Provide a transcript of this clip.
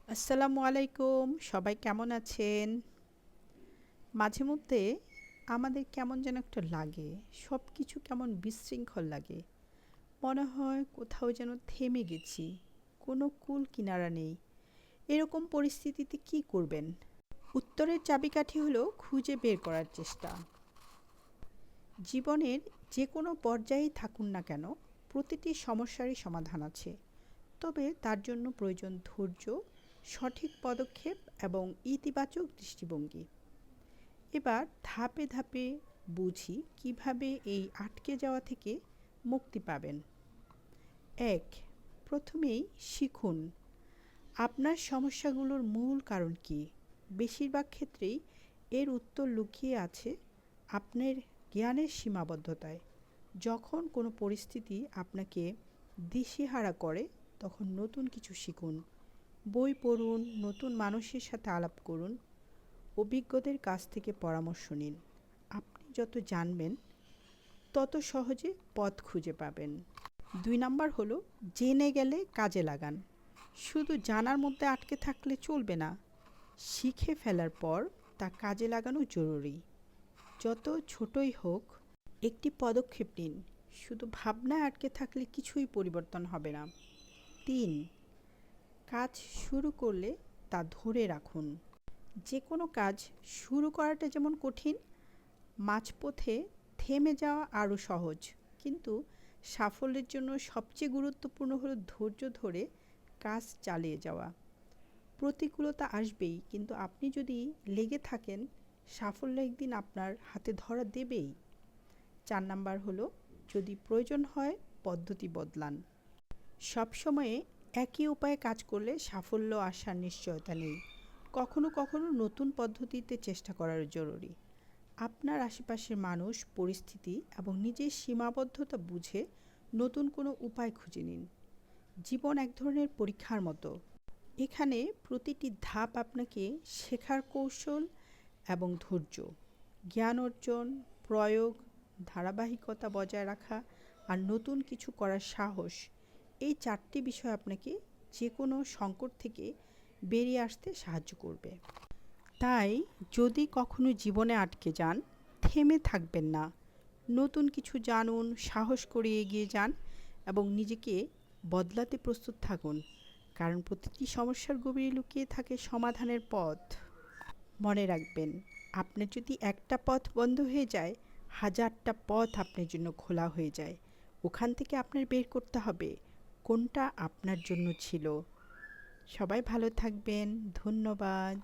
আসসালামু আলাইকুম। সবাই কেমন আছেন? মাঝে মধ্যে আমাদের কেমন যেন একটা লাগে। সবকিছু কেমন বিশৃঙ্খল লাগে। মনে হয় কোথাও যেন থেমে গেছি। কোনো কূল কিনারা নেই। এরকম পরিস্থিতিতে কি করবেন? উত্তরের চাবিকাঠি হলো খুঁজে বের করার চেষ্টা। জীবনের যে কোনো পর্যায়েই থাকুন না কেন, প্রতিটি সমস্যারই সমাধান আছে। তবে তার জন্য প্রয়োজন ধৈর্য, সঠিক পদক্ষেপ এবং ইতিবাচক দৃষ্টিভঙ্গি। এবার ধাপে ধাপে বুঝি কিভাবে এই আটকে যাওয়া থেকে মুক্তি পাবেন। ১. প্রথমেই শিখুন আপনার সমস্যাগুলোর মূল কারণ কী। বেশিরভাগ ক্ষেত্রেই এর উত্তর লুকিয়ে আছে আপনার জ্ঞানের সীমাবদ্ধতায়। যখন কোনো পরিস্থিতি আপনাকে দিশেহারা করে, তখন নতুন কিছু শিখুন, বই পড়ুন, নতুন মানুষের সাথে আলাপ করুন, অভিজ্ঞদের কাছ থেকে পরামর্শ নিন। আপনি যত জানবেন তত সহজে পথ খুঁজে পাবেন। ২ নাম্বার হলো জেনে গেলে কাজে লাগান। শুধু জানার মধ্যে আটকে থাকলে চলবে না। শিখে ফেলার পর তা কাজে লাগানো জরুরি। যত ছোটই হোক, একটি পদক্ষেপ নিন। শুধু ভাবনায় আটকে থাকলে কিছুই পরিবর্তন হবে না। ৩. কাজ শুরু করলে তা ধরে রাখুন। যে কোনো কাজ শুরু করাটা যেমন কঠিন, মাঝপথে থেমে যাওয়া আরও সহজ। কিন্তু সাফল্যের জন্য সবচেয়ে গুরুত্বপূর্ণ হলো ধৈর্য ধরে কাজ চালিয়ে যাওয়া। প্রতিকূলতা আসবেই, কিন্তু আপনি যদি লেগে থাকেন, সাফল্য একদিন আপনার হাতে ধরা দেবেই। ৪ নাম্বার হলো যদি প্রয়োজন হয় পদ্ধতি বদলান। সবসময়ে একই উপায়ে কাজ করলে সাফল্য আসার নিশ্চয়তা নেই। কখনো কখনো নতুন পদ্ধতিতে চেষ্টা করার জরুরি। আপনার আশেপাশের মানুষ, পরিস্থিতি এবং নিজের সীমাবদ্ধতা বুঝে নতুন কোনো উপায় খুঁজে নিন। জীবন এক ধরনের পরীক্ষার মতো। এখানে প্রতিটি ধাপ আপনাকে শেখার কৌশল এবং ধৈর্য, জ্ঞান অর্জন, প্রয়োগ, ধারাবাহিকতা বজায় রাখা আর নতুন কিছু করার সাহস, এই 4টি বিষয় আপনাকে যে কোনো সংকট থেকে বেরিয়ে আসতে সাহায্য করবে। তাই যদি কখনো জীবনে আটকে যান, থেমে থাকবেন না। নতুন কিছু জানুন, সাহস করে এগিয়ে যান এবং নিজেকে বদলাতে প্রস্তুত থাকুন। কারণ প্রতিটি সমস্যার গভীরে লুকিয়ে থাকে সমাধানের পথ। মনে রাখবেন, আপনার যদি একটা পথ বন্ধ হয়ে যায়, হাজারটা পথ আপনার জন্য খোলা হয়ে যায়। ওখান থেকে আপনার বের করতে হবে কোনটা আপনার জন্য ছিল। সবাই ভালো থাকবেন। ধন্যবাদ।